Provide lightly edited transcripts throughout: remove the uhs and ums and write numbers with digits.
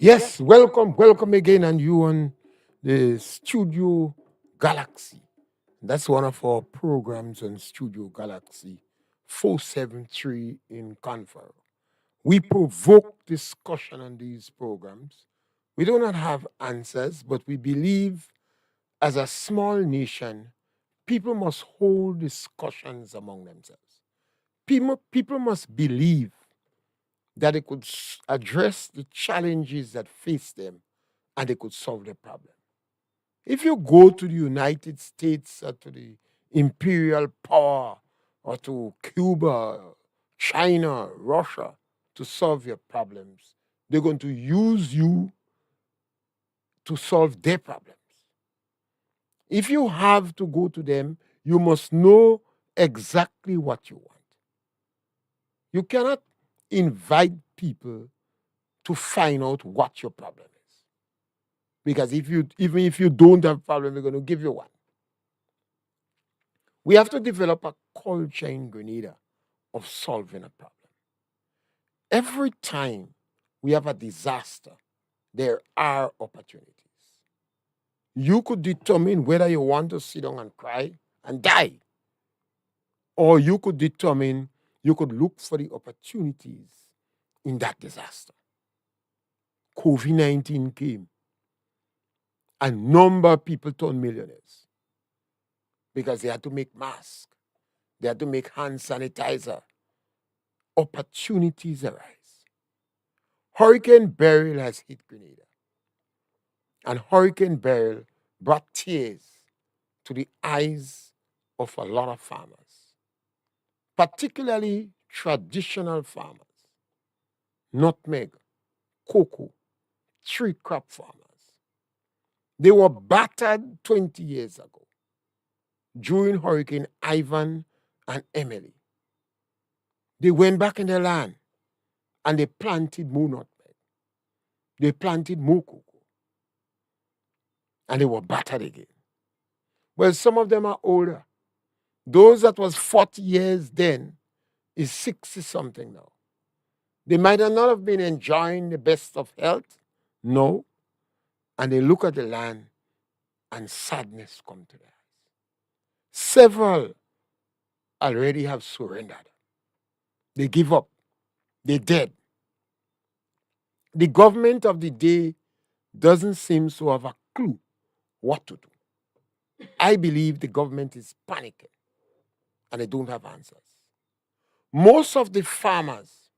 Yes, welcome again, and you on the Studio Galaxy. That's one of our programs on Studio Galaxy 473 in Confero. We provoke discussion on these programs. We do not have answers, but we believe as a small nation, people must hold discussions among themselves. People must believe that they could address the challenges that face them and they could solve the problem. If you go to the United States or to the imperial power or to Cuba, China, Russia to solve your problems, they're going to use you to solve their problems. If you have to go to them, you must know exactly what you want. You cannot invite people to find out what your problem is. Because even if you don't have a problem, they're going to give you one. We have to develop a culture in Grenada of solving a problem. Every time we have a disaster, there are opportunities. You could determine whether you want to sit down and cry and die, or you could determine, you could look for the opportunities in that disaster. COVID 19 came. A number of people turned millionaires because they had to make masks, they had to make hand sanitizer. Opportunities arise. Hurricane Beryl has hit Grenada, and Hurricane Beryl brought tears to the eyes of a lot of farmers, particularly traditional farmers, nutmeg, cocoa, tree crop farmers. They were battered 20 years ago during Hurricane Ivan and Emily. They went back in their land and they planted more nutmeg. They planted more cocoa. And they were battered again. Well, some of them are older. Those that was 40 years then is 60 something now. They might not have been enjoying the best of health. No. And they look at the land and sadness come to their eyes. Several already have surrendered. They give up. They're dead. The government of the day doesn't seem to have a clue what to do. I believe the government is panicking and they don't have answers. Most of the farmers,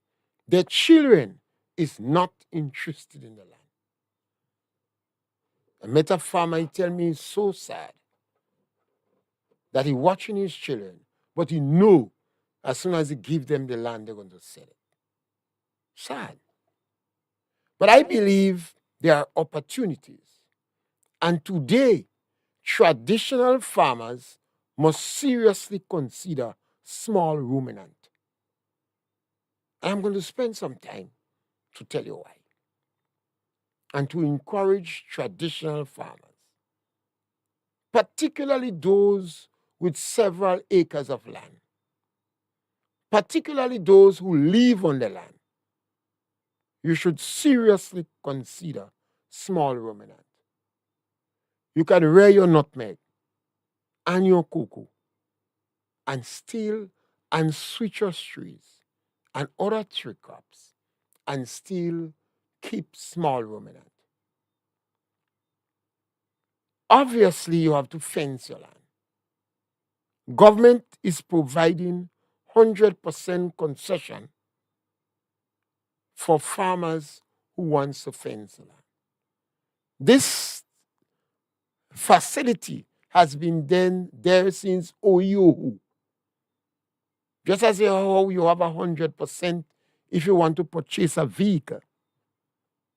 their children is not interested in the land. I met a farmer, he tell me he's so sad that he watching his children, but he know as soon as he give them the land, they're going to sell it. Sad. But I believe there are opportunities. And today, traditional farmers must seriously consider small ruminant. I'm going to spend some time to tell you why. And to encourage traditional farmers, particularly those with several acres of land, particularly those who live on the land, you should seriously consider small ruminant. You can rear your nutmeg and your cocoa and still and citrus trees and other tree crops and still keep small ruminant. Obviously, you have to fence your land. Government is providing 100% concession for farmers who want to fence the land. This facility has been there since OEO. Just as how you have 100% if you want to purchase a vehicle.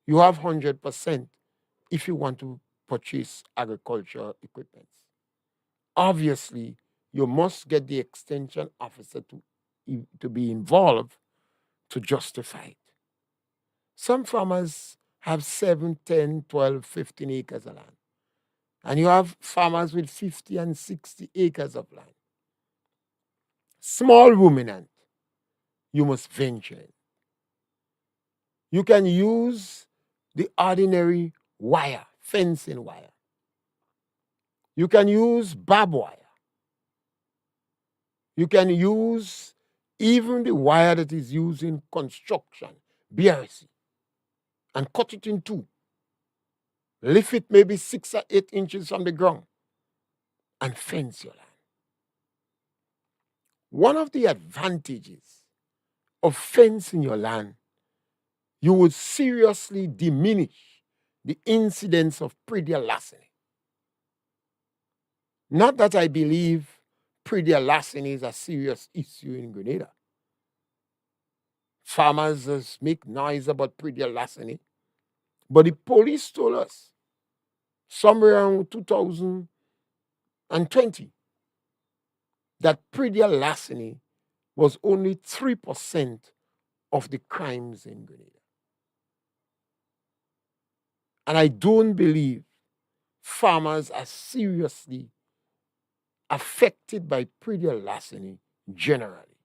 You have 100% if you want to purchase agricultural equipment. Obviously, you must get the extension officer to be involved to justify it. Some farmers have 7, 10, 12, 15 acres of land. And you have farmers with 50 and 60 acres of land. Small ruminant, you must venture in. You can use the ordinary wire, fencing wire. You can use barbed wire. You can use even the wire that is used in construction, BRC, and cut it in two. Lift it maybe 6 or 8 inches from the ground and fence your land. One of the advantages of fencing your land, you would seriously diminish the incidence of predial larceny. Not that I believe predial larceny is a serious issue in Grenada. Farmers make noise about predial larceny, but the police told us somewhere around 2020 that predial larceny was only 3% of the crimes in Grenada. And I don't believe farmers are seriously affected by predial larceny generally.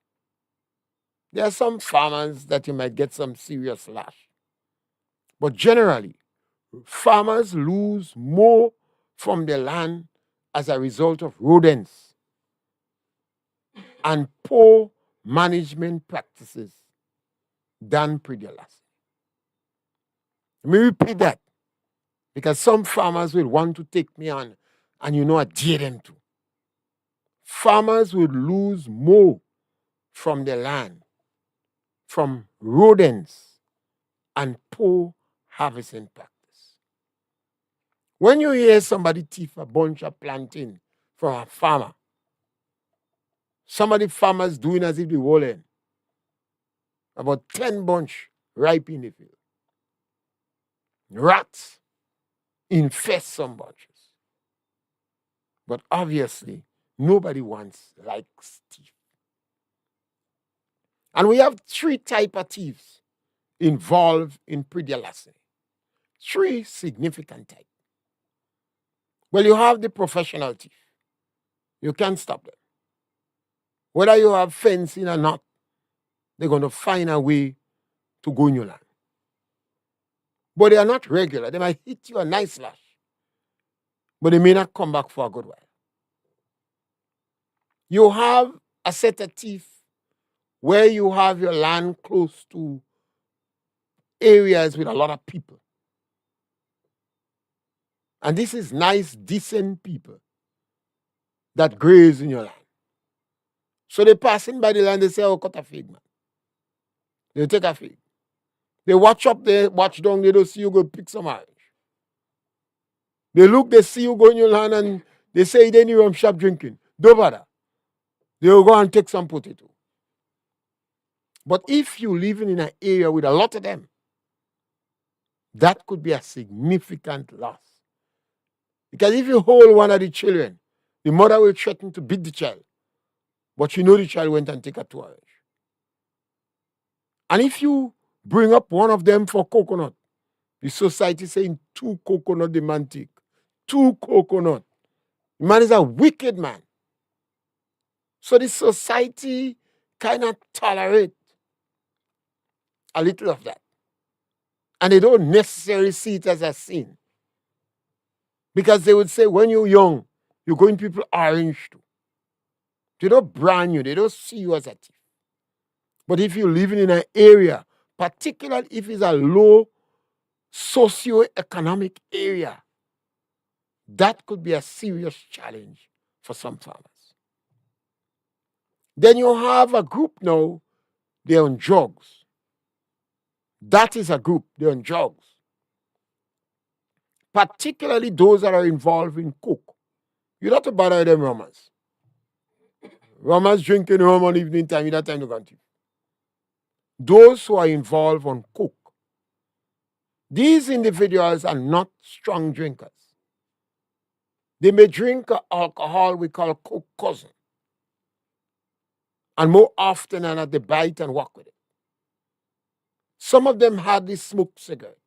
There are some farmers that you might get some serious lash. But generally, farmers lose more from their land as a result of rodents and poor management practices than predial larceny. Let me repeat that, because some farmers will want to take me on, and I dare them to. Farmers would lose more from their land from rodents and poor harvesting practice. When you hear somebody thief a bunch of plantain from a farmer, some of the farmers doing as if they were about 10 bunch ripe in the field. Rats infest some bunches. But obviously, nobody likes thief. And we have 3 types of thieves involved in predial larceny. 3 significant types. Well, you have the professional thief. You can't stop them. Whether you have fencing or not, they're going to find a way to go in your land. But they are not regular. They might hit you a nice slash, but they may not come back for a good while. You have a set of thieves where you have your land close to areas with a lot of people. And this is nice, decent people that graze in your land. So they passing by the land, they say, oh, cut a fig, man. They take a fig. They watch up there, watch down, they don't see you go pick some orange. They look, they see you go in your land, and they say, they need rum shop drinking. Don't bother. They will go and take some potato. But if you living in an area with a lot of them, that could be a significant loss. Because if you hold one of the children, the mother will threaten to beat the child. But the child went and take a 2 orange. And if you bring up one of them for coconut, the society saying 2 coconut the man take. 2 coconut. The man is a wicked man. So the society cannot tolerate a little of that. And they don't necessarily see it as a sin. Because they would say, when you're young, you're going people orange too. They don't brand you. They don't see you as a thief. But if you're living in an area, particularly if it's a low socioeconomic area, that could be a serious challenge for some farmers. Then you have a group now, they're on drugs. That is a group, they're on drugs. Particularly those that are involved in coke. You don't have to bother them rummers. Rummers drinking rum on evening time, you don't have time to go. those who are involved on coke. These individuals are not strong drinkers. They may drink alcohol we call coke cousin. And more often than not, they bite and walk with it. Some of them hardly smoke cigarette.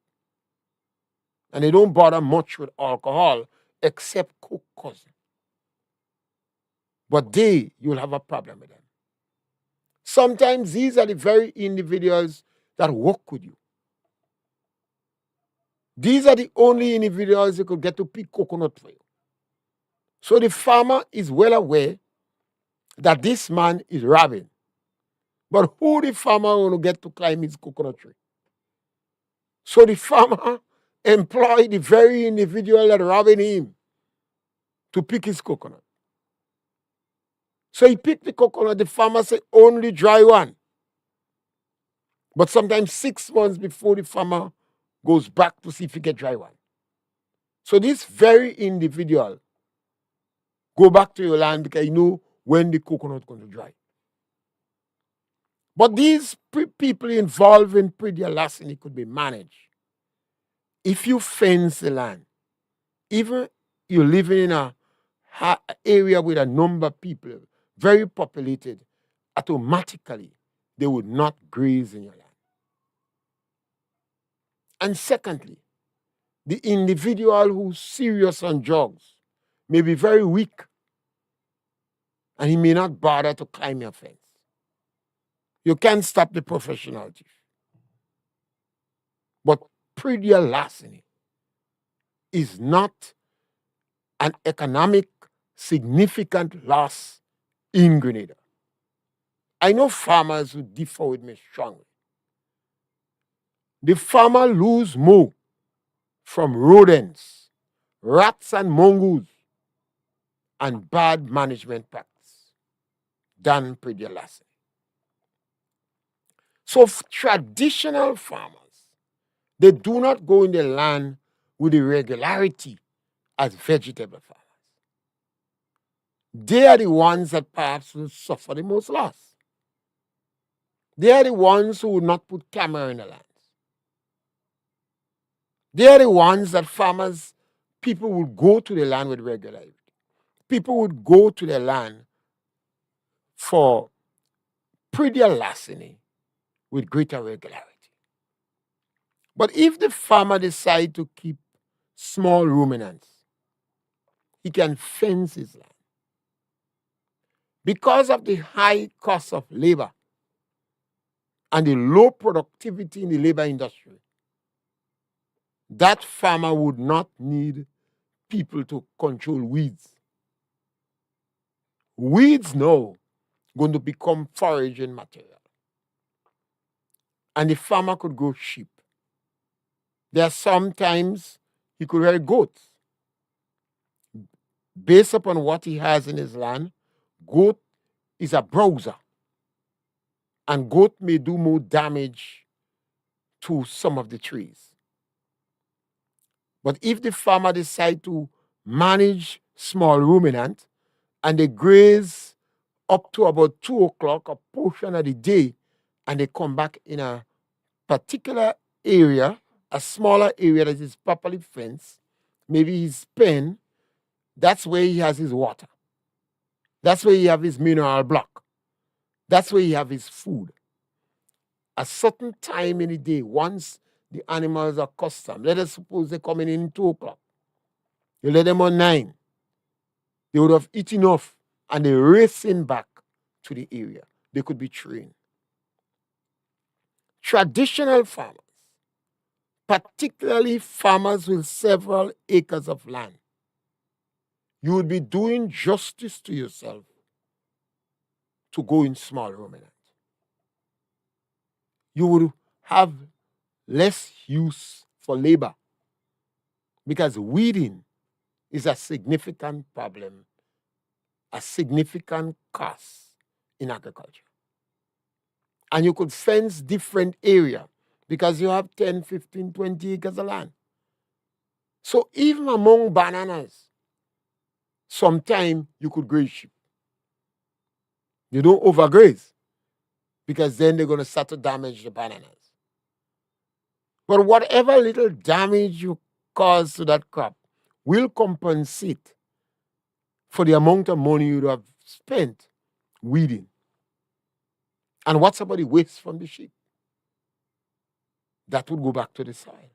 And they don't bother much with alcohol except coke cousin. But you'll have a problem with them. Sometimes these are the very individuals that work with you. These are the only individuals who could get to pick coconut for you. So the farmer is well aware that this man is robbing. But who the farmer want to get to climb his coconut tree? So the farmer employ the very individual that robbing him to pick his coconut. So he picked the coconut. The farmer said, only dry one. But sometimes 6 months before the farmer goes back to see if he get dry one. So this very individual go back to your land because you know when the coconut going to dry. But these people involved in pre-larceny could be managed. If you fence the land, even you're living in a area with a number of people, very populated, automatically they would not graze in your land. And secondly, the individual who's serious on drugs may be very weak and he may not bother to climb your fence. You can't stop the professional thief. But pre-larceny is not an economic significant loss in Grenada. I know farmers who differ with me strongly. The farmer lose more from rodents, rats and mongoose, and bad management practice than pre-larceny. So traditional farmers, they do not go in the land with the regularity as vegetable farmers. They are the ones that perhaps will suffer the most loss. They are the ones who will not put camera in the lands. They are the ones that people will go to the land with regularity. People would go to the land for pre-larceny with greater regularity. But if the farmer decides to keep small ruminants, he can fence his land. Because of the high cost of labor and the low productivity in the labor industry, that farmer would not need people to control weeds. Weeds now going to become foraging material. And the farmer could grow sheep. There are sometimes he could rear goats. Based upon what he has in his land, goat is a browser. And goat may do more damage to some of the trees. But if the farmer decides to manage small ruminant and they graze up to about 2 o'clock, a portion of the day, and they come back in a particular area, a smaller area that is properly fenced, maybe his pen, that's where he has his water. That's where he has his mineral block. That's where he has his food. A certain time in the day, once the animals are accustomed, let us suppose they're coming in 2 o'clock. You let them on 9. They would have eaten enough and they're racing back to the area. They could be trained. Traditional farmers, particularly farmers with several acres of land, you would be doing justice to yourself to go in small ruminant. You would have less use for labor because weeding is a significant problem, a significant cost in agriculture. And you could fence different area because you have 10, 15, 20 acres of land. So even among bananas, sometime you could graze sheep. You don't overgraze. because then they're going to start to damage the bananas. But whatever little damage you cause to that crop will compensate for the amount of money you would have spent weeding. And what's about the waste from the sheep? That would go back to the soil.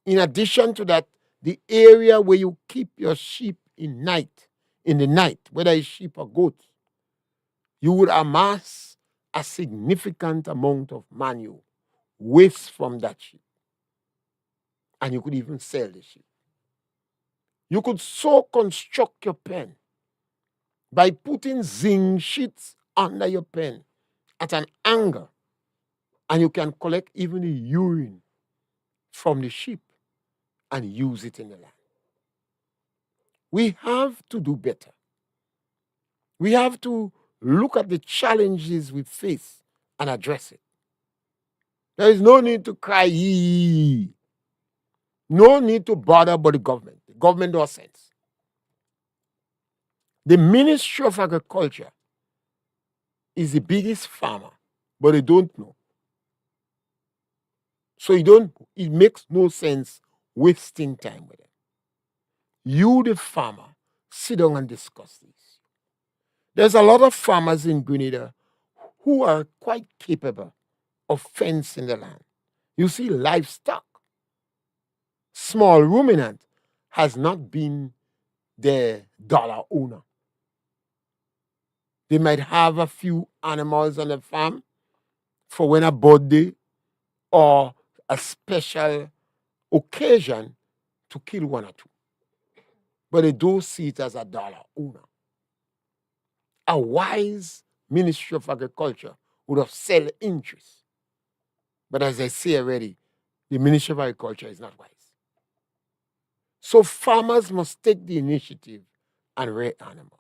In addition to that, the area where you keep your sheep in the night, whether it's sheep or goats, you would amass a significant amount of manure waste from that sheep. And you could even sell the sheep. You could so construct your pen by putting zinc sheets under your pen at an angle, and you can collect even the urine from the sheep and use it in the land. We have to do better. We have to look at the challenges we face and address it. There is no need to cry yee. No need to bother about the government. The government does sense. The Ministry of Agriculture is the biggest farmer, but they don't know. So it makes no sense wasting time with them. You, the farmer, sit down and discuss this. There's a lot of farmers in Grenada who are quite capable of fencing the land. You see, livestock, small ruminant, has not been the dollar owner. They might have a few animals on the farm for when a birthday or a special occasion to kill one or two. But they don't see it as a dollar owner. A wise Ministry of Agriculture would have sell interest. But as I say already, the Ministry of Agriculture is not wise. So farmers must take the initiative and rear animals.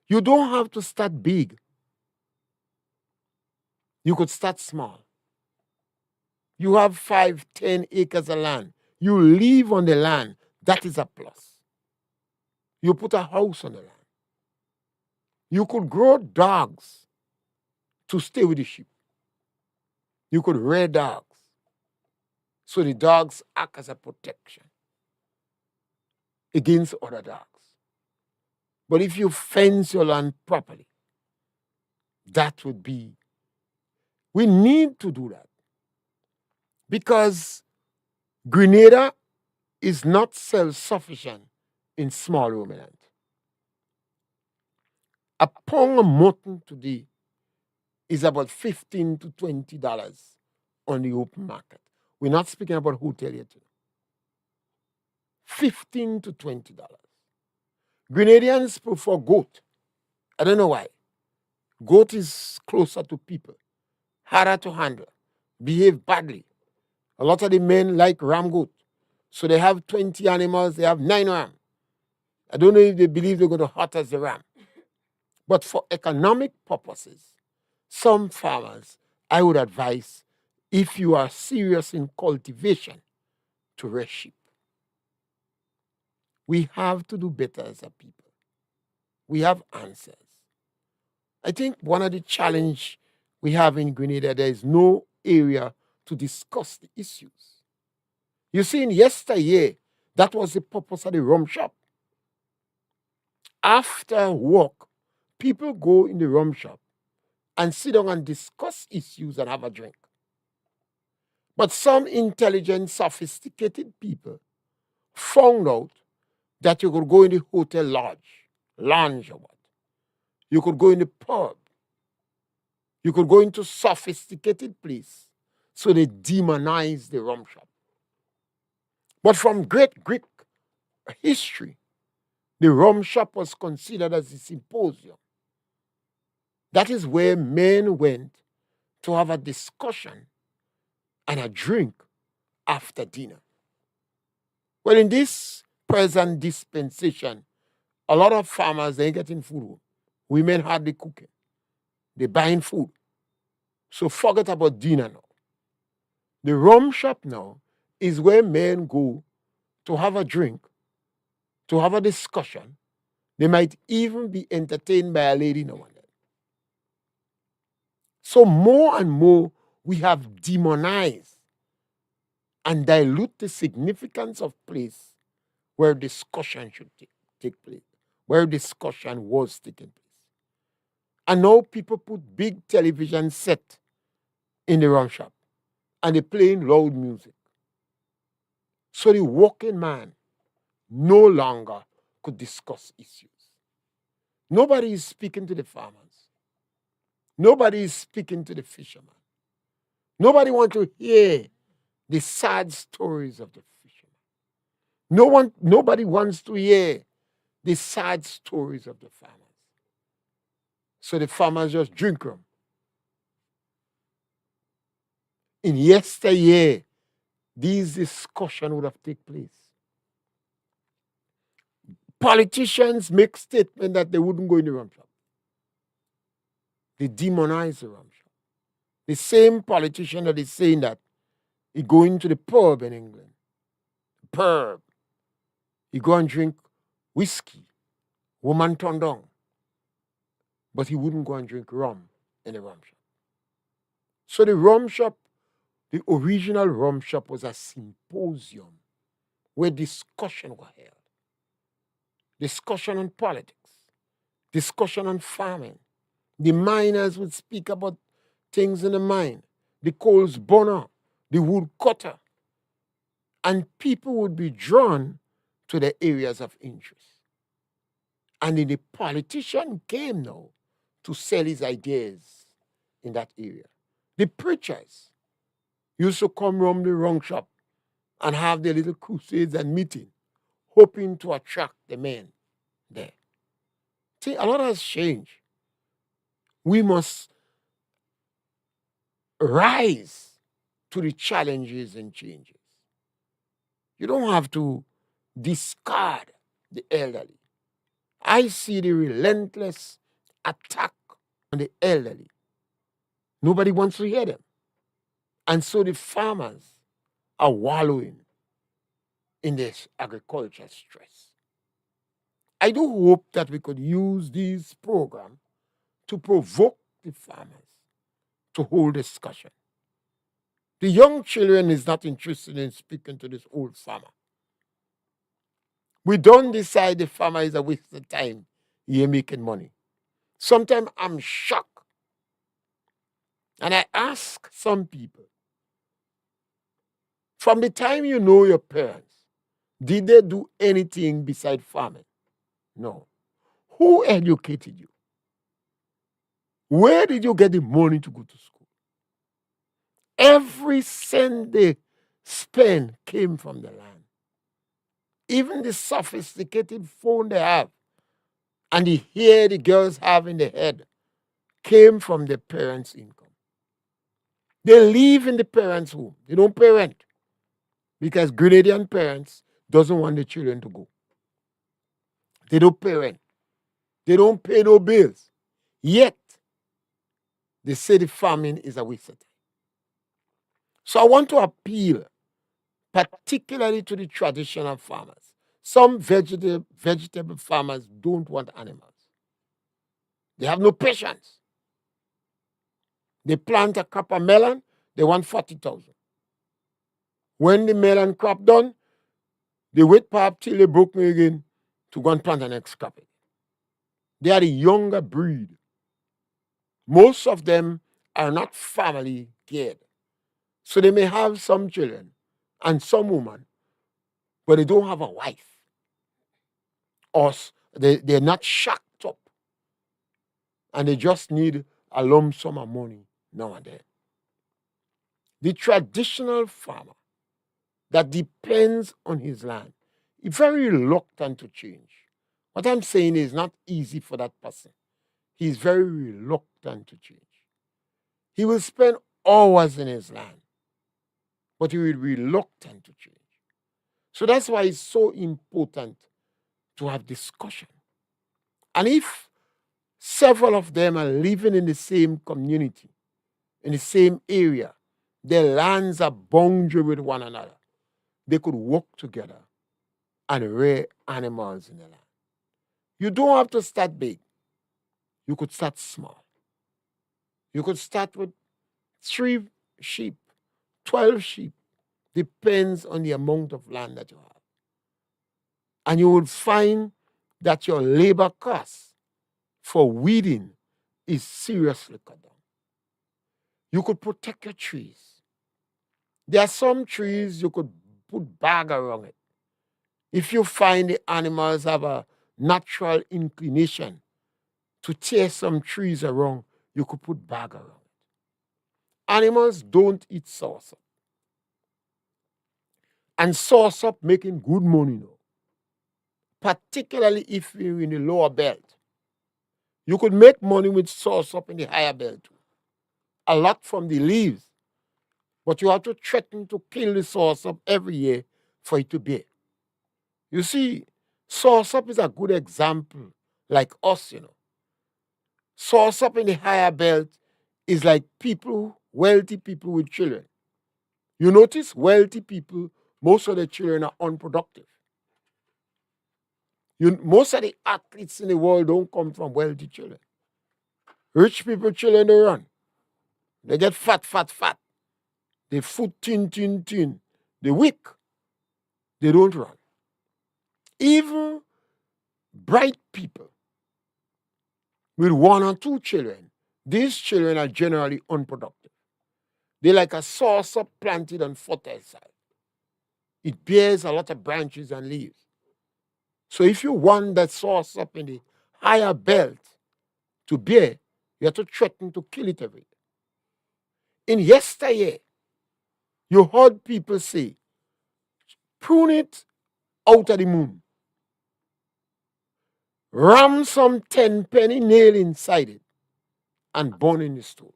You don't have to start big. You could start small. You have 5, 10 acres of land. You live on the land. That is a plus. You put a house on the land. You could grow dogs to stay with the sheep. You could rear dogs. So the dogs act as a protection against other dogs. But if you fence your land properly, that would be, we need to do that. Because Grenada is not self-sufficient in small ruminant. A pound of mutton today is about $15 to $20 on the open market. We're not speaking about hotel yet. $15 to $20. Grenadians prefer goat. I don't know why. Goat is closer to people, harder to handle, behave badly. A lot of the men like ram goat. So they have 20 animals, they have 9 ram. I don't know if they believe they're going to hurt as the ram. But for economic purposes, some farmers, I would advise, if you are serious in cultivation, to rear sheep. We have to do better as a people. We have answers. I think one of the challenges we have in Grenada, there is no area to discuss the issues. You see, in yesteryear, that was the purpose of the rum shop. After work, people go in the rum shop and sit down and discuss issues and have a drink. But some intelligent, sophisticated people found out that you could go in the hotel lounge or what. You could go in the pub. You could go into sophisticated place. So they demonized the rum shop. But from great Greek history, the rum shop was considered as a symposium. That is where men went to have a discussion and a drink after dinner. Well, in this present dispensation, a lot of farmers, they ain't getting food. Women hardly cooking. They're buying food. So forget about dinner now. The rum shop now is where men go to have a drink, to have a discussion. They might even be entertained by a lady now and then. So more and more we have demonized and dilute the significance of place where discussion should take place, where discussion was taking place. And now people put big television set in the rum shop and they're playing loud music. So the working man no longer could discuss issues. Nobody is speaking to the farmers. Nobody is speaking to the fishermen. Nobody wants to hear the sad stories of the fishermen. Nobody wants to hear the sad stories of the farmers. So the farmers just drink rum. In yesteryear, these discussions would have taken place. Politicians make statements that they wouldn't go in the rum shop. They demonize the rum shop. The same politician that is saying that he go into the pub in England. Pub. He go and drink whiskey, woman turned down. But he wouldn't go and drink rum in the rum shop. So the rum shop, the original rum shop was a symposium where discussion were held. Discussion on politics, discussion on farming. The miners would speak about things in the mine, the coals burner, the wood cutter, and people would be drawn to the areas of interest. And then the politician came now to sell his ideas in that area. The preachers used to come around the rum shop and have their little crusades and meeting, hoping to attract the men there. See, a lot has changed. We must rise to the challenges and changes. You don't have to discard the elderly. I see the relentless attack on the elderly. Nobody wants to hear them. And so the farmers are wallowing in this agriculture stress. I do hope that we could use this program to provoke the farmers to hold discussion. The young children is not interested in speaking to this old farmer. We don't decide the farmer is a waste of time. You're making money. Sometimes I'm shocked. And I ask some people, from the time you know your parents, did they do anything besides farming? No. Who educated you? Where did you get the money to go to school? Every cent they spend came from the land. Even the sophisticated phone they have and the hair the girls have in the head came from their parents' income. They live in the parents' home. They don't parent because Grenadian parents doesn't want the children to go. They don't parent. They don't pay no bills. Yet, they say the farming is a waste of time. So I want to appeal particularly to the traditional farmers. Some vegetable farmers don't want animals. They have no patience. They plant a crop of melon, they want 40,000. When the melon crop done, they wait perhaps till they broke me again to go and plant the next crop. They are the younger breed. Most of them are not family cared. So they may have some children and some woman, but they don't have a wife. Or they're not shacked up. And they just need a lump sum of money now and then. The traditional farmer that depends on his land is very reluctant to change. What I'm saying is not easy for that person. He's very reluctant to change. He will spend hours in his land, but he will be reluctant to change. So that's why it's so important to have discussion. And if several of them are living in the same community, in the same area, their lands are boundary with one another, they could work together and rear animals in the land. You don't have to start big. You could start small. You could start with 3 sheep, 12 sheep, depends on the amount of land that you have. And you will find that your labor cost for weeding is seriously cut down. You could protect your trees. There are some trees you could put bag around it. If you find the animals have a natural inclination to tear some trees around, you could put bag around it. Animals don't eat sauce. And sauce up making good money now, particularly if you're in the lower belt. You could make money with sauce up in the higher belt too. A lot from the leaves, but you have to threaten to kill the sauce up every year for it to bear. You see, sauce up is a good example, like us, Sauce up in the higher belt is like people, wealthy people with children. You notice wealthy people, most of the children are unproductive. Most of the athletes in the world don't come from wealthy children. Rich people children, they run. They get fat, fat, fat. They foot thin, thin, thin. They weak. They don't run. Even bright people with 1 or 2 children, these children are generally unproductive. They're like a saucer planted on fertile soil. It bears a lot of branches and leaves. So if you want that sauce up in the higher belt to bear, you have to threaten to kill it every day. In yesteryear, you heard people say, prune it out of the moon. Ram some 10-penny nail inside it and burn in the stove.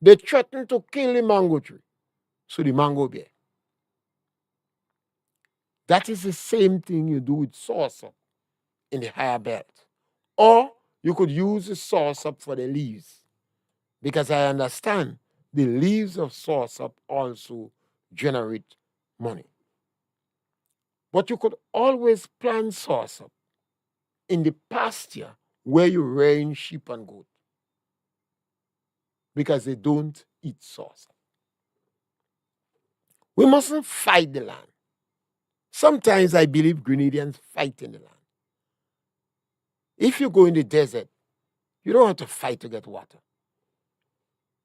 They threaten to kill the mango tree, so the mango bear. That is the same thing you do with saucer in the higher belt. Or you could use the saucer for the leaves, because I understand the leaves of saucer also generate money. But you could always plant saucer in the pasture where you rearing sheep and goat, because they don't eat saucer. We mustn't fight the land. Sometimes I believe Grenadians fight in the land. If you go in the desert, you don't have to fight to get water.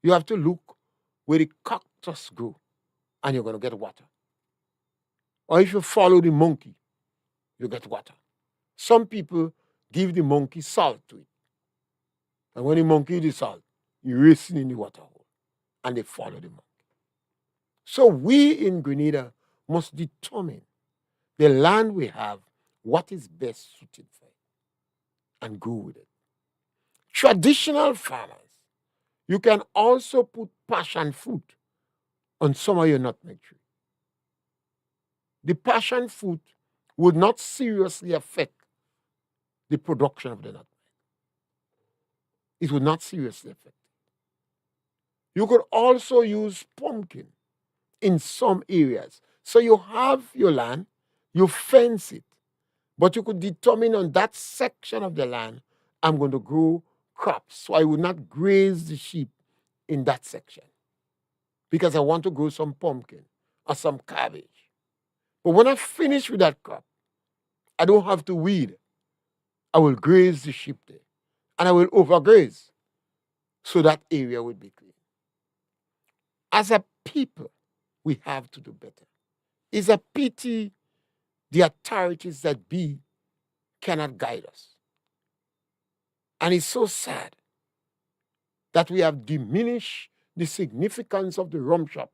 You have to look where the cactus grow and you're going to get water. Or if you follow the monkey, you get water. Some people give the monkey salt to it. And when the monkey eats the salt, he racing in the water hole and they follow the monkey. So we in Grenada must determine the land we have, what is best suited for it, and go with it. Traditional farmers, you can also put passion fruit on some of your nutmeg tree. The passion fruit would not seriously affect the production of the nutmeg. It would not seriously affect it. You could also use pumpkin in some areas. So you have your land, you fence it, but you could determine on that section of the land, I'm going to grow crops. So I would not graze the sheep in that section because I want to grow some pumpkin or some cabbage. But when I finish with that crop, I don't have to weed. I will graze the sheep there and I will overgraze so that area would be clean. As a people, we have to do better. It's a pity the authorities that be cannot guide us. And it's so sad that we have diminished the significance of the rum shop.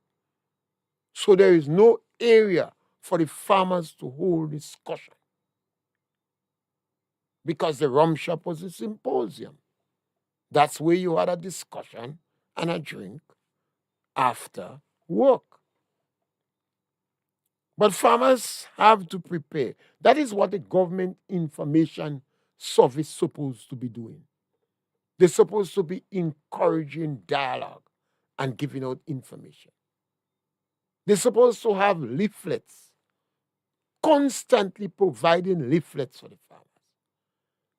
So there is no area for the farmers to hold discussion. Because the rum shop was a symposium. That's where you had a discussion and a drink after work. But farmers have to prepare. That is what the government information service is supposed to be doing. They're supposed to be encouraging dialogue and giving out information. They're supposed to have leaflets, constantly providing leaflets for the farmers.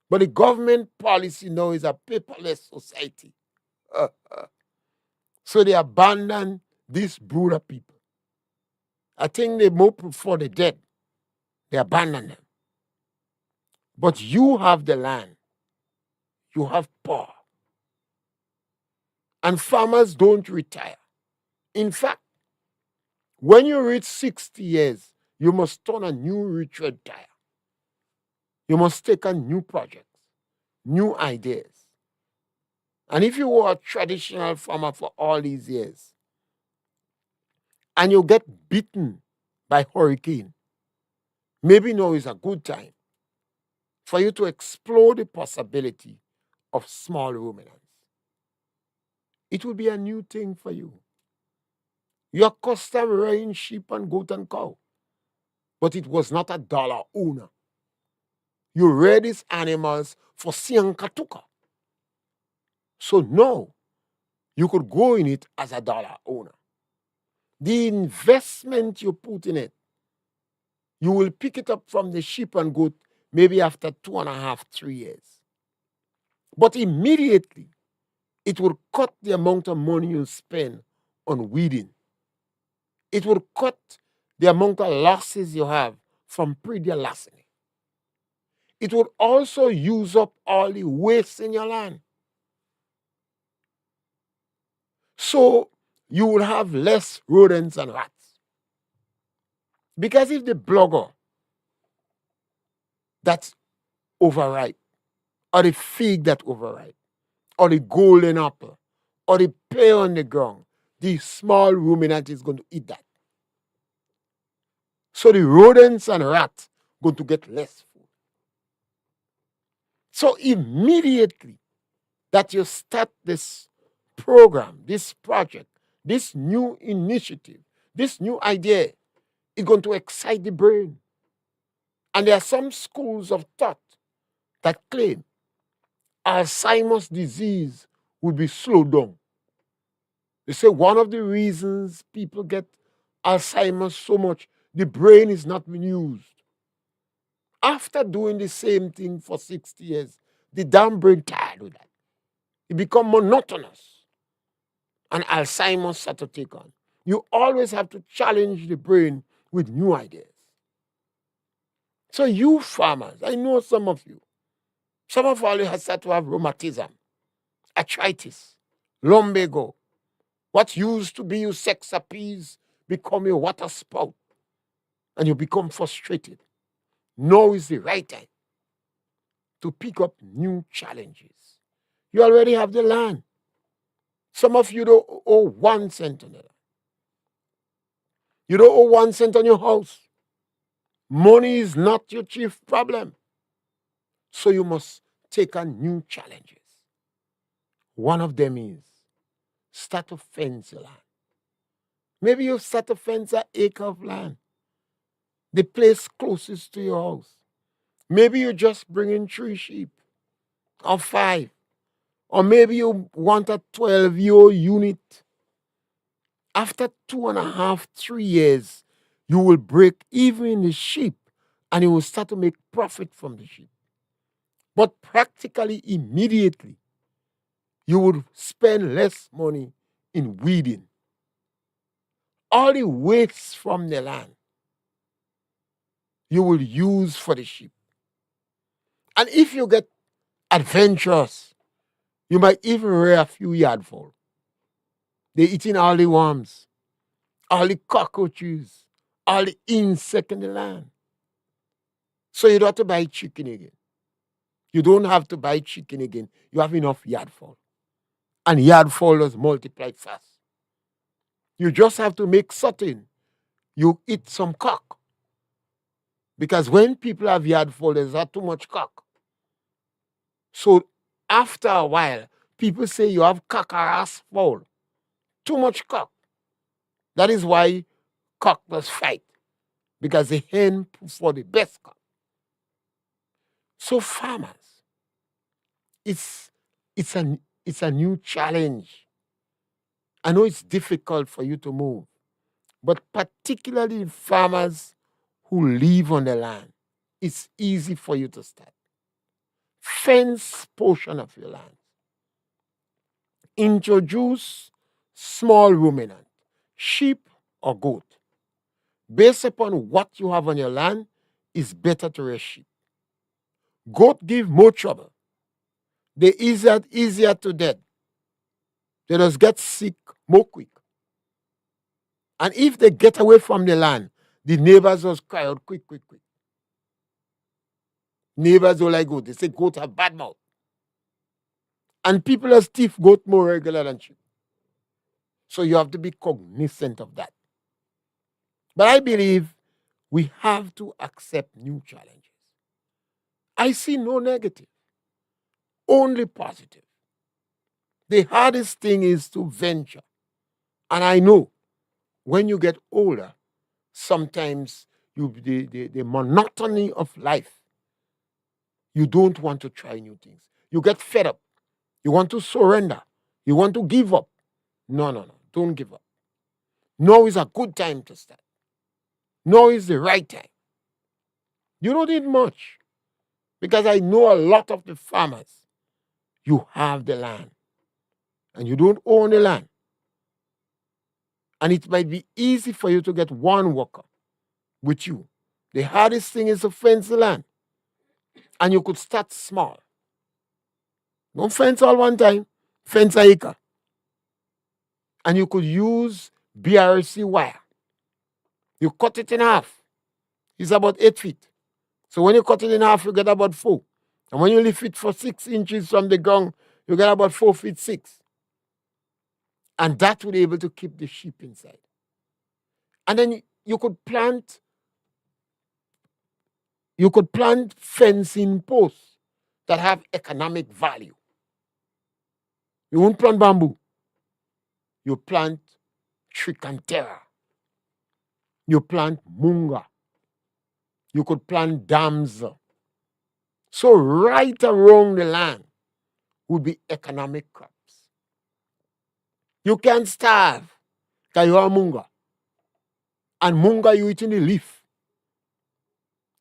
But the government policy now is a paperless society. So they abandon these brutal people. I think they more prefer the dead. They abandon them. But you have the land. You have power. And farmers don't retire. In fact, when you reach 60 years, you must turn a new retread tire. You must take on new projects, new ideas. And if you were a traditional farmer for all these years and you get beaten by hurricane, maybe now is a good time for you to explore the possibility of small ruminants. It will be a new thing for you. You're accustomed rearing sheep and goat and cow, but it was not a dollar owner. You rear these animals for siankatuka. So now you could go in it as a dollar owner. The investment you put in it, you will pick it up from the sheep and goat maybe after 2.5, 3 years. But immediately, it will cut the amount of money you spend on weeding. It will cut the amount of losses you have from previous larceny. It will also use up all the waste in your land. So you will have less rodents and rats. Because if the blogger that's overripe, or the fig that overripe, or the golden apple, or the pear on the ground, the small ruminant is going to eat that. So the rodents and rats going to get less food. So immediately that you start this program, this project, this new initiative, this new idea, it's going to excite the brain. And there are some schools of thought that claim Alzheimer's disease will be slowed down. They say one of the reasons people get Alzheimer's so much, the brain is not being used. After doing the same thing for 60 years, the damn brain tired with that. It becomes monotonous. And Alzheimer's start to take on. You always have to challenge the brain with new ideas. So you farmers, I know some of you have started to have rheumatism, arthritis, lumbago. What used to be your sex appease become your water spout, and you become frustrated. Now is the right time to pick up new challenges. You already have the land. Some of you don't owe 1 cent on it. You don't owe 1 cent on your house. Money is not your chief problem. So you must take on new challenges. One of them is start to fence your land. Maybe you start to fence an acre of land, the place closest to your house. Maybe you just bring in 3 sheep or 5. Or maybe you want a 12-year unit. After 2.5, 3 years, you will break even in the sheep and you will start to make profit from the sheep. But practically immediately, you would spend less money in weeding. All the waste from the land, you will use for the sheep. And if you get adventurous, you might even rear a few yardful. They're eating all the worms, all the cockroaches, all the insects in the land. So you don't have to buy chicken again. You don't have to buy chicken again. You have enough yardful. And yardful is multiplied fast. You just have to make certain you eat some cock. Because when people have yardful, there's not too much cock. So after a while, people say you have cock or ass fowl. Too much cock. That is why cock does fight. Because the hen for the best cock. So farmers, it's a new challenge. I know it's difficult for you to move, but particularly farmers who live on the land, it's easy for you to start. Fence portion of your land. Introduce small ruminant, sheep or goat. Based upon what you have on your land, it's better to raise sheep. Goat give more trouble. They easier to dead. They just get sick more quick. And if they get away from the land, the neighbors just cry out quick. Neighbors don't like goat. They say goat have bad mouth. And people are stiff goat more regular than sheep. So you have to be cognizant of that. But I believe we have to accept new challenges. I see no negative, only positive. The hardest thing is to venture. And I know when you get older, sometimes the monotony of life, you don't want to try new things. You get fed up. You want to surrender. You want to give up. No. Don't give up. Now is a good time to start. Now is the right time. You don't need much. Because I know a lot of the farmers, you have the land. And you don't own the land. And it might be easy for you to get one worker with you. The hardest thing is to fence the land. And you could start small. Don't fence all one time. Fence an acre. And you could use BRC wire. You cut it in half. It's about 8 feet. So when you cut it in half, you get about 4. And when you lift it for 6 inches from the ground, you get about 4 feet 6. And that will be able to keep the sheep inside. And then you could plant fencing posts that have economic value. You won't plant bamboo. You plant tricantera. You plant munga. You could plant damsel. So right around the land would be economic crops. You can't starve because you are munga. And munga, you eat in the leaf.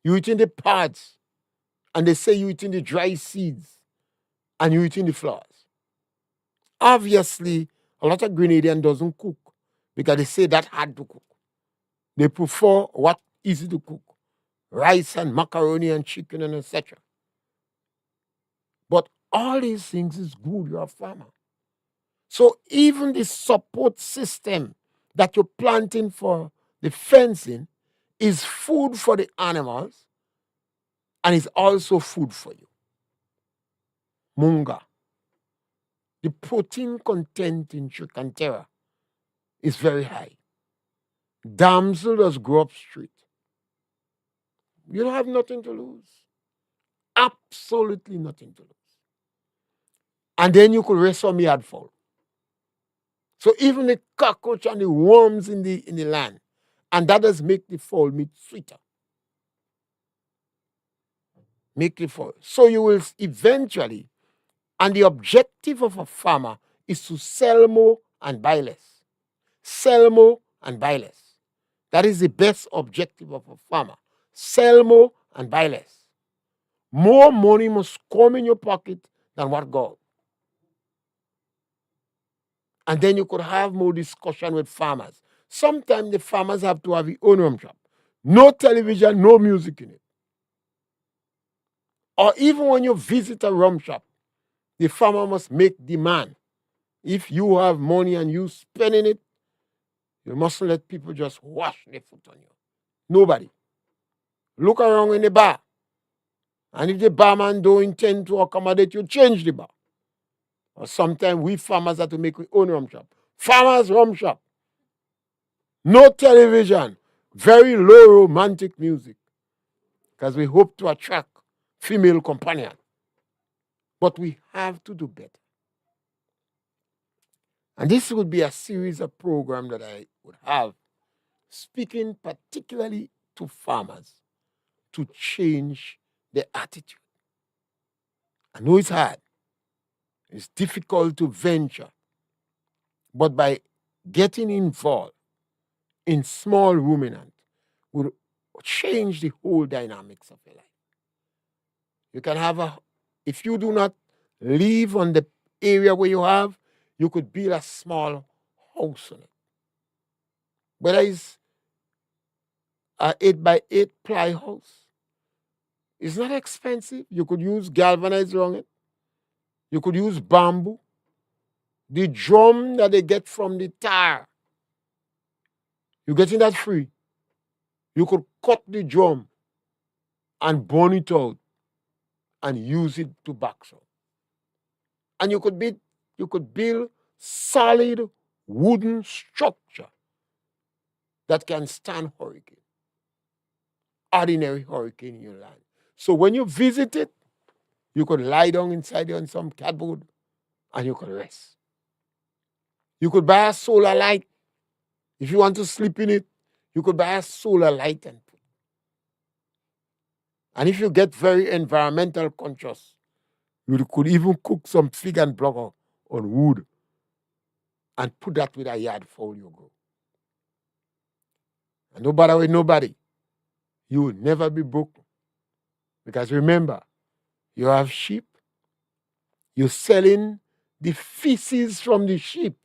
You eat in the pods. And they say you eat in the dry seeds. And you eat in the flowers. Obviously, a lot of Grenadian doesn't cook because they say that hard to cook. They prefer what easy to cook. Rice and macaroni and chicken and etc. But all these things is good. You're a farmer. So even the support system that you're planting for the fencing is food for the animals and is also food for you. Munga. The protein content in tricantera is very high. Damsel does grow up straight. You don't have nothing to lose. Absolutely nothing to lose. And then you could raise some yard fowl. So even the cockroach and the worms in the land, and that does make the fowl meat sweeter. Make it fowl. So you will eventually, and the objective of a farmer is to sell more and buy less. Sell more and buy less. That is the best objective of a farmer. Sell more and buy less. More money must come in your pocket than what goes. And then you could have more discussion with farmers. Sometimes the farmers have to have their own rum shop. No television, no music in it. Or even when you visit a rum shop, the farmer must make demand. If you have money and you spending it, you mustn't let people just wash their foot on you. Nobody. Look around in the bar. And if the barman don't intend to accommodate you, change the bar. Or sometimes we farmers have to make our own rum shop. Farmers' rum shop. No television. Very low romantic music. Because we hope to attract female companion. But we have to do better. And this would be a series of programs that I would have, speaking particularly to farmers to change their attitude. I know it's hard. It's difficult to venture. But by getting involved in small ruminant would change the whole dynamics of your life. You can have if you do not live on the area where you have, you could build a small house on it. Whether it's an 8 by 8 ply house, it's not expensive. You could use galvanized on it. You could use bamboo. The drum that they get from the tar, you're getting that free. You could cut the drum and burn it out and use it to box up. And you could build solid wooden structure that can stand hurricane, ordinary hurricane in your land. So when you visit it, you could lie down inside there on some cardboard and you could rest. You could buy a solar light. If you want to sleep in it, you could buy a solar light and put. And if you get very environmental conscious, you could even cook some fig and blubber on wood and put that with a yard fowl you grow. And no bother with nobody. You will never be broke. Because remember, you have sheep. You're selling the feces from the sheep,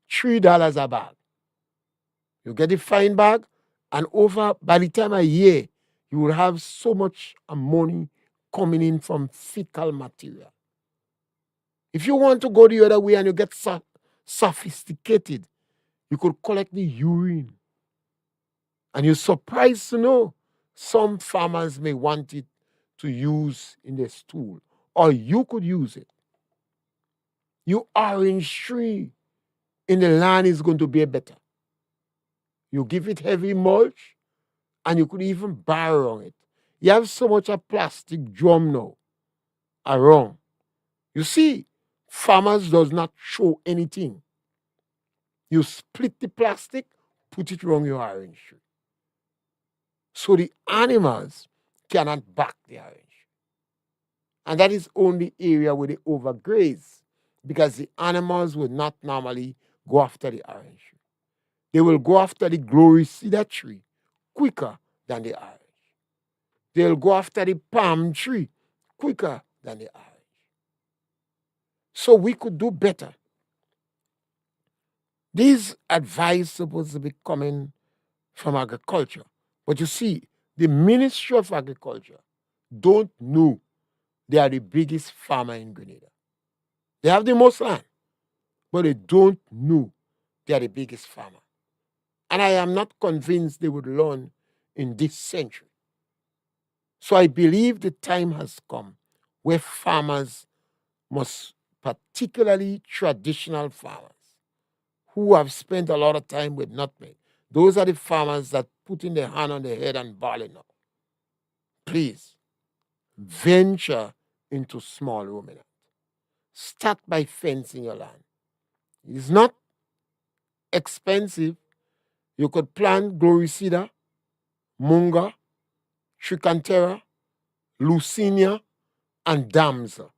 $3 a bag. You get the fine bag, and by the time a year, you will have so much money coming in from fecal material. If you want to go the other way and you get sophisticated, you could collect the urine. And you're surprised to know some farmers may want it to use in their stool, or you could use it. Your orange tree in the land is going to be better. You give it heavy mulch, and you could even barrel on it. You have so much of plastic drum now around. You see, farmers does not throw anything. You split the plastic, put it around your orange tree. So the animals cannot back the orange. And that is only area where they overgraze, because the animals will not normally go after the orange tree. They will go after the glory cedar tree quicker than the orange. They'll go after the palm tree quicker than the orange. So we could do better. These advice supposed to be coming from agriculture. But you see, the Ministry of Agriculture don't know they are the biggest farmer in Grenada. They have the most land, but they don't know they are the biggest farmer. And I am not convinced they would learn in this century. So I believe the time has come where farmers must, particularly traditional farmers, who have spent a lot of time with nutmeg, those are the farmers that putting their hand on their head and bawling up. Please, venture into small ruminant. Start by fencing your land. It is not expensive. You could plant glory cedar, munga, tricantera, Lucinia, and damsel.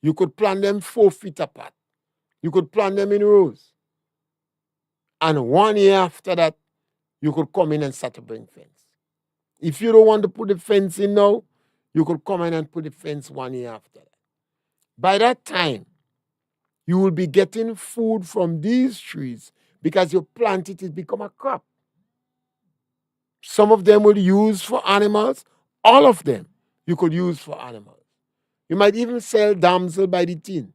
You could plant them 4 feet apart. You could plant them in rows. And 1 year after that, you could come in and start to bring fence. If you don't want to put the fence in now, you could come in and put the fence 1 year after that. By that time, you will be getting food from these trees because you plant it become a crop. Some of them will use for animals. All of them you could use for animals. You might even sell damsel by the tin.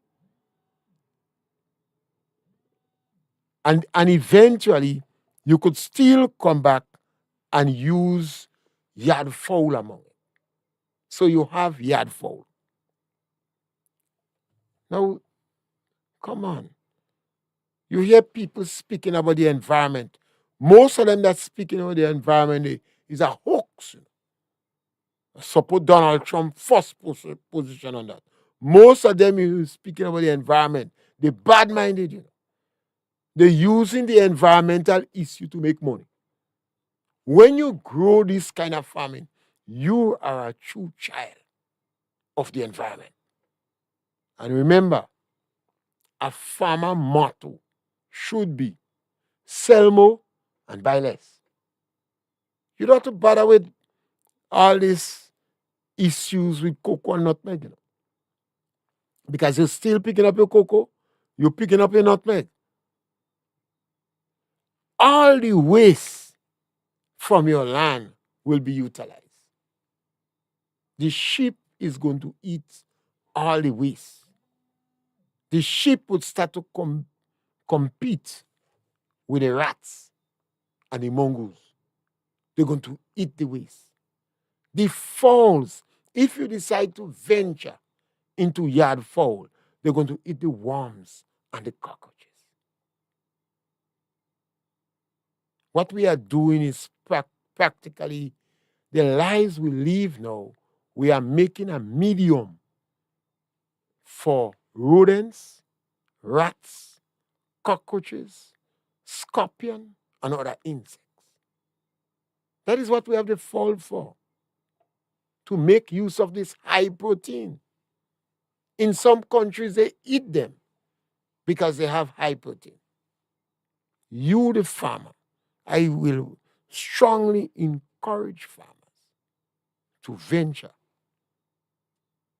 And eventually, you could still come back and use yard fowl among it. So you have yard fowl. Now, come on. You hear people speaking about the environment. Most of them that's speaking about the environment is a hoax. Support Donald Trump first position on that. Most of them who speaking about the environment, they're bad-minded. They're using the environmental issue to make money. When you grow this kind of farming, you are a true child of the environment. And remember, a farmer motto should be sell more and buy less. You don't have to bother with all these issues with cocoa and nutmeg, because you're still picking up your cocoa, You're picking up your nutmeg. All the waste from your land will be utilized. The sheep is going to eat all the waste. The sheep would start to compete with the rats and the mongoose. They're going to eat the waste. The fowls, if you decide to venture into yard fowl, they're going to eat the worms and the cockroaches. What we are doing is practically the lives we live now, we are making a medium for rodents, rats, cockroaches, scorpion, and other insects. That is what we have the fall for, to make use of this high protein. In some countries, they eat them because they have high protein. You, the farmer, I will strongly encourage farmers to venture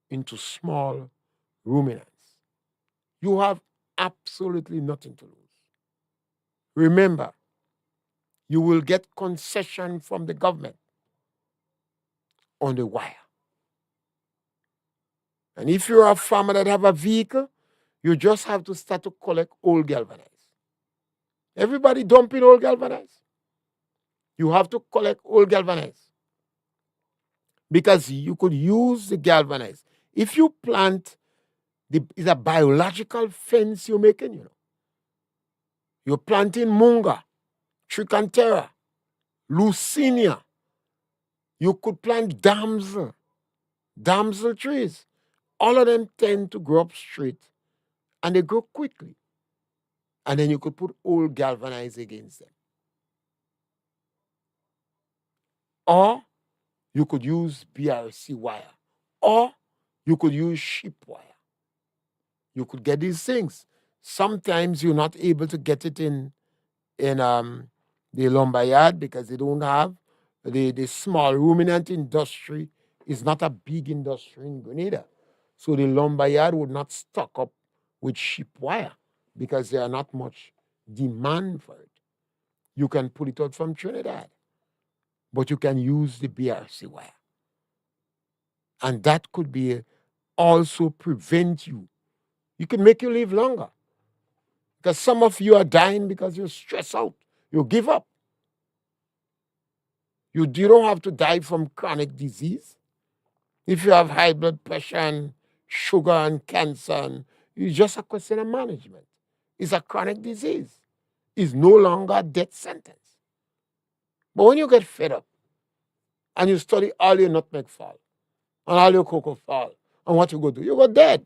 into small ruminants. You have absolutely nothing to lose. Remember, you will get concession from the government on the wire. And if you're a farmer that have a vehicle, you just have to start to collect old galvanized. Everybody dumping old galvanized. You have to collect old galvanized because you could use the galvanized. If you plant, it's a biological fence you're making, you know. You're planting munga, tricantera, Lucinia. You could plant damsel trees. All of them tend to grow up straight and they grow quickly. And then you could put old galvanized against them. Or you could use BRC wire. Or you could use sheep wire. You could get these things. Sometimes you're not able to get it in the lumber yard because they don't have the small ruminant industry is not a big industry in Grenada. So the lumber yard would not stock up with sheep wire because there are not much demand for it. You can pull it out from Trinidad, but you can use the BRC wire. And that could be also prevent you. You can make you live longer. Because some of you are dying because you're stressed out. You give up. You don't have to die from chronic disease. If you have high blood pressure and sugar and cancer, it's just a question of management. It's a chronic disease. It's no longer a death sentence. But when you get fed up and you study all your nutmeg fall and all your cocoa fall, and what you go do? You go dead.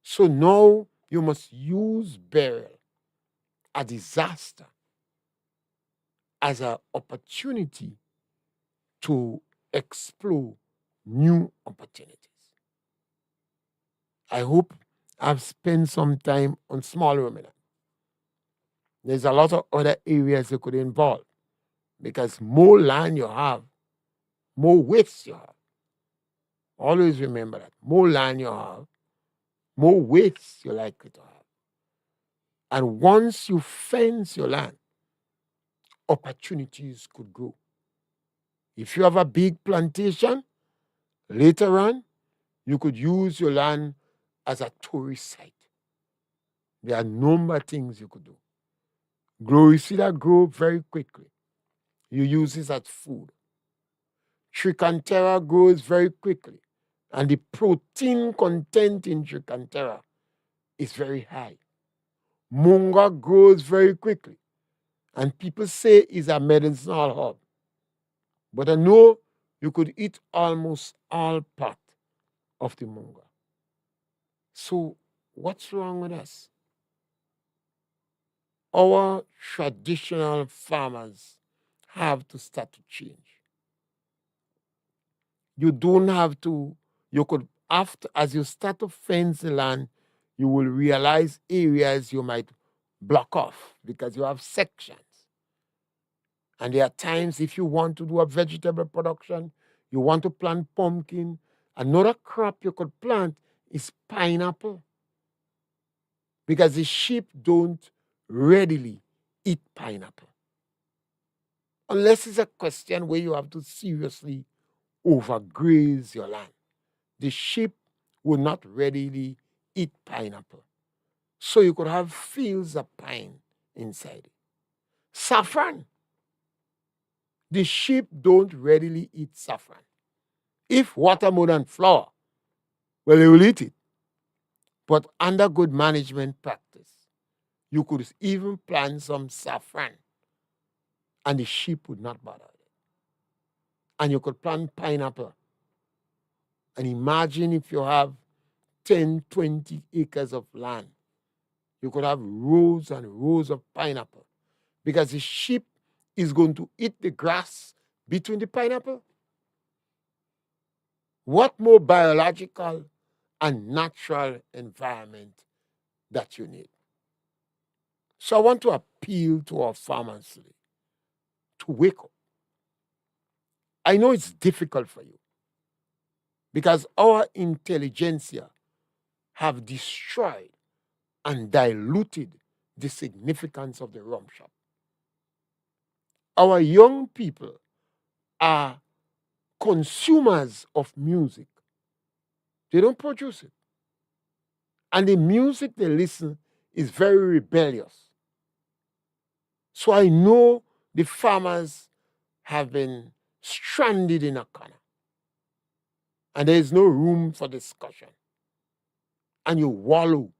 So now you must use burial, a disaster, as an opportunity to explore new opportunities. I hope I've spent some time on small ruminant. There's a lot of other areas you could involve because more land you have, more waste you have. Always remember that. More land you have, more waste you're likely to have. And once you fence your land, opportunities could grow. If you have a big plantation, later on, you could use your land as a tourist site. There are a number of things you could do. You see that grow very quickly. You use it as food. Tricantera grows very quickly, and the protein content in tricantera is very high. Munga grows very quickly, and people say it's a medicinal herb. But I know you could eat almost all part of the munga. So what's wrong with us? Our traditional farmers have to start to change. You don't have to, you could, after, as you start to fence the land, you will realize areas you might block off because you have sections. And there are times if you want to do a vegetable production, you want to plant pumpkin, another crop you could plant is pineapple. because the sheep don't readily eat pineapple. Unless it's a question where you have to seriously overgraze your land. The sheep will not readily eat pineapple. So you could have fields of pine inside it. Saffron. The sheep don't readily eat saffron. If watermelon flower, well, they will eat it. But under good management practice, you could even plant some saffron and the sheep would not bother it. And you could plant pineapple. And imagine if you have 10, 20 acres of land. You could have rows and rows of pineapple because the sheep is going to eat the grass between the pineapple. What more biological and natural environment that you need? So I want to appeal to our farmers today to wake up. I know it's difficult for you because our intelligentsia have destroyed and diluted the significance of the rum shop. Our young people are consumers of music. They don't produce it. And the music they listen is very rebellious. So I know the farmers have been stranded in a corner. And there is no room for discussion. And you wallow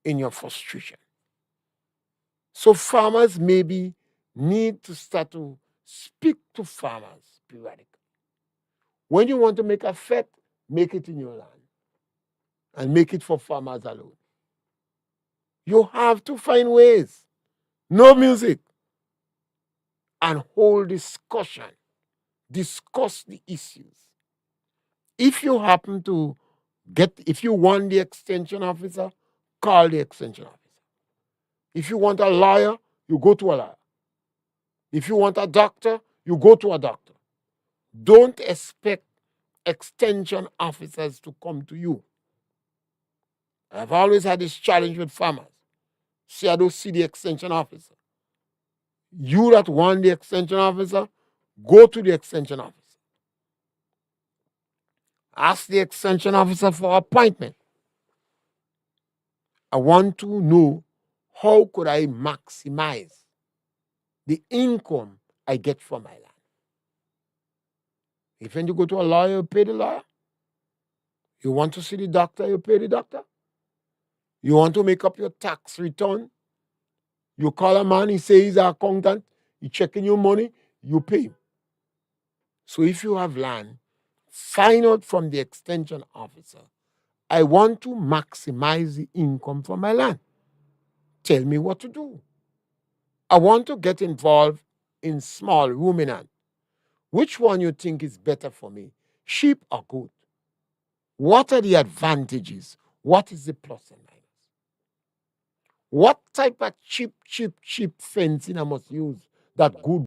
in your frustration. So farmers maybe need to start to speak to farmers periodically. When you want to make a fete, make it in your land. And make it for farmers alone. You have to find ways. No music. And hold discussion. Discuss the issues. If you happen to if you want the extension officer, call the extension officer. If you want a lawyer, you go to a lawyer. If you want a doctor, you go to a doctor. Don't expect extension officers to come to you. I've always had this challenge with farmers. See, I don't see the extension officer. You that want the extension officer, go to the extension officer. Ask the extension officer for appointment. I want to know how could I maximize the income I get from my land. If when you go to a lawyer, you pay the lawyer. You want to see the doctor, you pay the doctor. You want to make up your tax return, you call a man, he says he's an accountant, he checking your money, you pay him. So if you have land, find out from the extension officer, I want to maximize the income from my land. Tell me what to do. I want to get involved in small ruminant. Which one you think is better for me? Sheep or goat? What are the advantages? What is the plus and minus? What type of cheap fencing I must use that good